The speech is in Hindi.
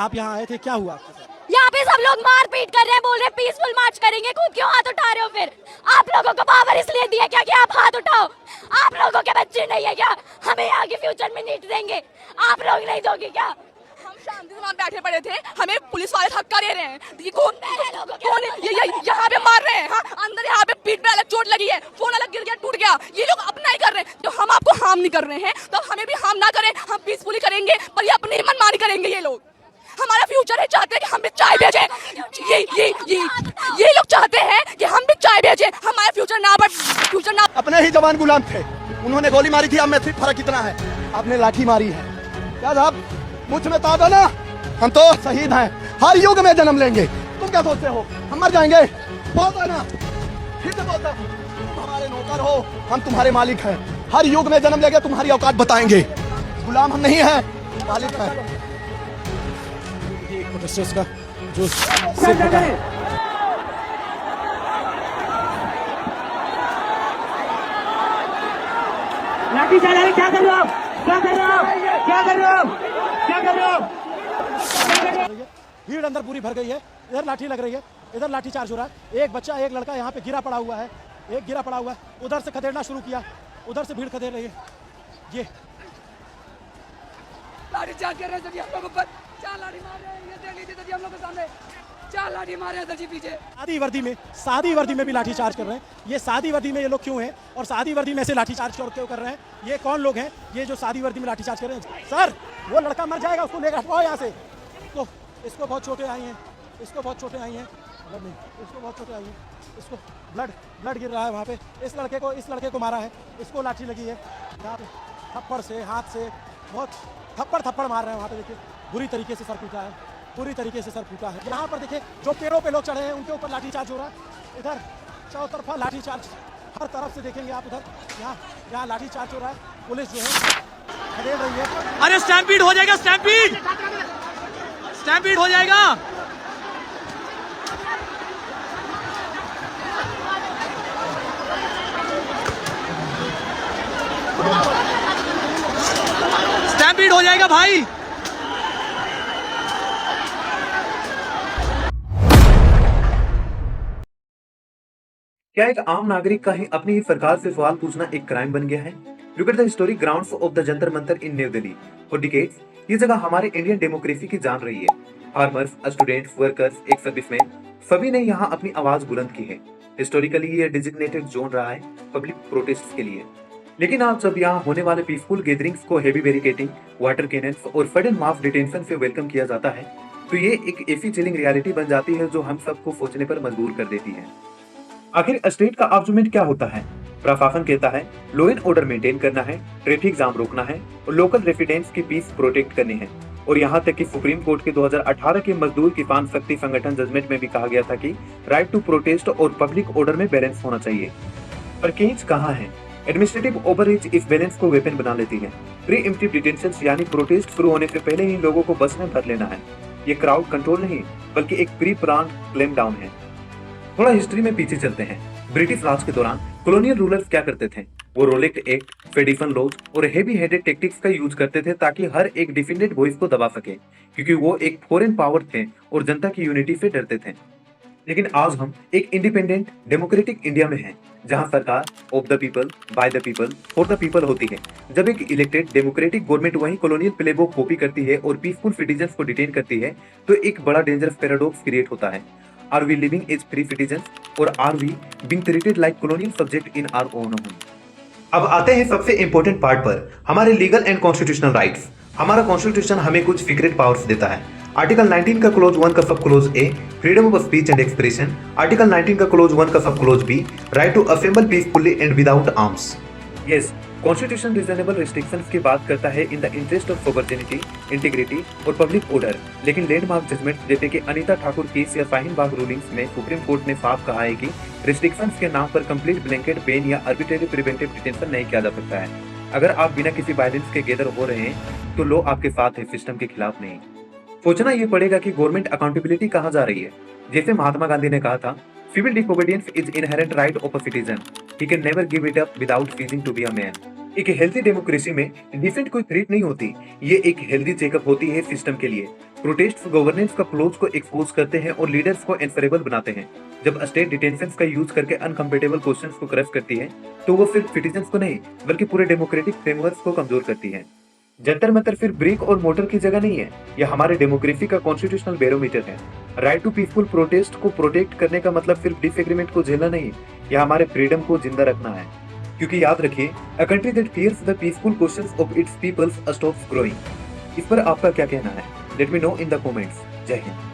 आप यहाँ आए थे, क्या हुआ? यहाँ पे सब लोग मार पीट कर रहे हैं, बोल रहे हैं पीसफुल मार्च करेंगे। खुद क्यों हाथ उठा रहे हो? फिर आप लोगों को पावर इसलिए दिया क्या कि आप हाथ उठाओ? आप लोगों के बच्चे नहीं है क्या? हमें आगे फ्यूचर में नीट देंगे, आप लोग नहीं दोगे क्या? हम शांति से वहाँ बैठे पड़े थे, हमें पुलिस वाले धक्का दे रहे हैं। ये यहाँ पे मार रहे हैं, हाँ? अंदर यहाँ पे पीठ पे अलग चोट लगी है, फोन अलग गिर गया, टूट गया। ये लोग अपना ही कर रहे हैं। तो हम आपको हार्म नहीं कर रहे हैं, तो हमें भी हार्म ना करें। हम पीसफुली करेंगे, पर ये अपनी मनमानी करेंगे। ये लोग हमारा फ्यूचर है, चाहते हैं कि हम भी चाय बेचें। ये लोग चाहते हैं कि हम भी चाय बेचें। हमारा फ्यूचर ना अपने ही जवान गुलाम थे, उन्होंने गोली मारी थी, अब में सिर्फ फर्क इतना है, आपने लाठी मारी है। क्या साहब, मुझ में तादा ना, हम तो शहीद हैं, हर युग में जन्म लेंगे। तुम क्या सोचते हो हम मर जाएंगे? बोलता ना, फिर से बोलता, तुम हमारे नौकर हो, हम तुम्हारे मालिक हैं। हर युग में जन्म लेंगे, तुम्हारी औकात बताएंगे। गुलाम हम नहीं हैं, मालिक हैं। प्रोटेस्टर्स का जो लाठी चला रहे, क्या कर रहे हो? क्या कर रहे हो? क्या कर रहे हो? क्या कर रहे हो? भीड़ अंदर पूरी भर गई है, इधर लाठी लग रही है, इधर लाठी चार्ज हो रहा है। एक बच्चा, एक लड़का यहाँ पे गिरा पड़ा हुआ है, एक गिरा पड़ा हुआ है, उधर से खदेड़ना शुरू किया, उधर से भीड़ खदेड़ रही है। ये लाठी चार्ज कर रहे हैं हम लोग ऊपर, 4 लाठी मार रहे हैं। ये देख लीजिए सर, हम लोग के सामने 4 लाठी मार रहे हैं सर जी पीछे। सादी वर्दी में भी लाठी चार्ज कर रहे हैं। ये सादी वर्दी में ये लोग क्यों हैं और सादी वर्दी में से लाठी चार्ज क्यों कर रहे हैं? ये कौन लोग हैं ये जो सादी वर्दी में लाठी चार्ज कर रहे हैं? सर, वो लड़का मर जाएगा, उसको लेकर हटवाओ यहाँ से। तो इसको बहुत चोटें आई हैं, इसको बहुत चोटें आई हैं, इसको बहुत चोटें आई हैं, इसको ब्लड गिर रहा है वहाँ पे। इस लड़के को मारा है, इसको लाठी लगी है यहाँ पे, थप्पड़ से, हाथ से, बहुत थप्पड़ मार रहे हैं वहाँ पे। देखिए बुरी तरीके से सर फूटा है, पूरी तरीके से सर फूटा है। यहाँ पर देखिए जो पेड़ों पे लोग चढ़े हैं उनके ऊपर लाठी चार्ज हो रहा है। इधर चौतरफा लाठी चार्ज, हर तरफ से देखेंगे आप। इधर यहाँ लाठी चार्ज हो रहा है, पुलिस जो है खदेड़ रही है। अरे स्टैम्पीड हो जाएगा, स्टैम्पीड हो जाएगा। स्टैम्पीड हो जाएगा भाई। क्या एक आम नागरिक का ही अपनी ही सरकार से सवाल पूछना एक क्राइम बन गया है? Look at the historic grounds of the Jantar Mantar in new Delhi. For decades ये जगह हमारे इंडियन डेमोक्रेसी की जान रही है। फार्मर्स, स्टूडेंट्स, वर्कर्स, एक सर्विसमैन, सभी ने यहाँ अपनी आवाज बुलंद की है। हिस्टोरिकली ये डिजिग्नेटेड जोन रहा है पब्लिक प्रोटेस्ट के लिए। लेकिन आज जब यहाँ होने वाले पीसफुल गैदरिंग्स को हेवी बैरिकेडिंग, वाटर कैनन्स और सडन मास डिटेंशन से वेलकम किया जाता है, तो ये एक ऐसी चिलिंग रियलिटी बन जाती है जो हम सबको सोचने पर मजबूर कर देती है। आखिर स्टेट का आर्गुमेंट क्या होता है? प्रशासन कहता है लॉ एंड ऑर्डर मेंटेन करना है, ट्रैफिक जाम रोकना है और लोकल रेसिडेंट्स की पीस प्रोटेक्ट करनी है। और यहाँ तक कि सुप्रीम कोर्ट के 2018 के मजदूर किसान शक्ति संगठन जजमेंट में भी कहा गया था कि राइट टू प्रोटेस्ट और पब्लिक ऑर्डर में बैलेंस होना चाहिए। पर केंच कहाँ है? एडमिनिस्ट्रेटिव ओवररीच इस बैलेंस को वेपन बना लेती है। प्री एम्प्टिव डिटेंशन यानी प्रोटेस्ट शुरू होने से पहले ही लोगों को बस में भर लेना है। ये क्राउड कंट्रोल नहीं बल्कि एक प्री प्लान्ड क्लेम डाउन है। थोड़ा हिस्ट्री में पीछे चलते हैं। ब्रिटिश राज के दौरान कॉलोनियल रूलर्स क्या करते थे? वो रोलेक्ट एक्ट, फेडिशन लॉज और हेवी हेडेड टेक्टिक्स का यूज करते थे ताकि हर एक डिफेंडेड वॉइस को दबा सके, क्योंकि वो एक फॉरेन पावर थे और जनता की यूनिटी से डरते थे। लेकिन आज हम एक इंडिपेंडेंट डेमोक्रेटिक इंडिया में हैं, जहां सरकार of the people, by the people, for the people होती है। जब एक इलेक्टेड डेमोक्रेटिक गवर्नमेंट वही कॉलोनियल प्लेबुक कॉपी करती है और पीसफुल सिटीजन्स को डिटेन करती है, तो एक बड़ा डेंजरस पैराडॉक्स क्रिएट होता है। Are we living as free citizens or are we being treated like colonial subject in our own home? अब आते हैं सबसे इंपॉर्टेंट पार्ट पर, हमारे लीगल एंड कॉन्स्टिट्यूशनल राइट्स। हमारा कॉन्स्टिट्यूशन हमें कुछ सीक्रेट पावर्स देता है। आर्टिकल 19 का क्लोज 1 का sub clause A, freedom of speech and expression. Article 19 का क्लोज 1 का sub clause B, right to assemble peacefully and without arms. Yes, constitution reasonable restrictions की बात करता है in the interest of sovereignty, integrity और पब्लिक ऑर्डर। लेकिन लैंडमार्क जजमेंट जैसे कि अनीता ठाकुर केस या शाहीन बाग रूलिंग्स में सुप्रीम कोर्ट ने साफ कहा है कि रिस्ट्रिक्शंस के नाम पर कंप्लीट ब्लैंकेट बैन या आर्बिट्रेरी प्रिवेंटिव डिटेंशन नहीं किया जा सकता है। अगर आप बिना किसी वायलेंस के गैदर हो रहे हैं तो लॉ आपके साथ है, सिस्टम के खिलाफ नहीं। सोचना ये पड़ेगा कि गवर्नमेंट अकाउंटेबिलिटी कहाँ जा रही है। जैसे महात्मा गांधी ने कहा था, civil disobedience is inherent right of a citizen, he can never give it up without ceasing to be a man. एक हेल्थी डेमोक्रेसी में डिफेंट कोई थ्रेट नहीं होती, ये एक हेल्दी चेकअप होती है सिस्टम के लिए। प्रोटेस्ट गवर्नेंस का फ्लॉज को एक्सपोज करते हैं और लीडर्स को एंसरेबल बनाते हैं। जब स्टेट डिटेंशंस का यूज करके अनकंफर्टेबल क्वेश्चंस को क्रश करती है तो वो सिर्फ सिटीजंस को नहीं बल्कि पूरे डेमोक्रेटिक फ्रेमवर्क को कमजोर करती है। जंतर मंतर फिर ब्रिक और मोटर की जगह नहीं है, यह हमारे डेमोक्रेसी का कॉन्स्टिट्यूशनल बैरोमीटर है। राइट टू पीसफुल प्रोटेस्ट को प्रोटेक्ट करने का मतलब सिर्फ डिसएग्रीमेंट को झेलना नहीं, यह हमारे फ्रीडम को जिंदा रखना है। क्योंकि याद रखिए, a country that fears the peaceful questions of its peoples stops growing. इस पर आपका क्या कहना है? Let me know in the comments. जय हिंद।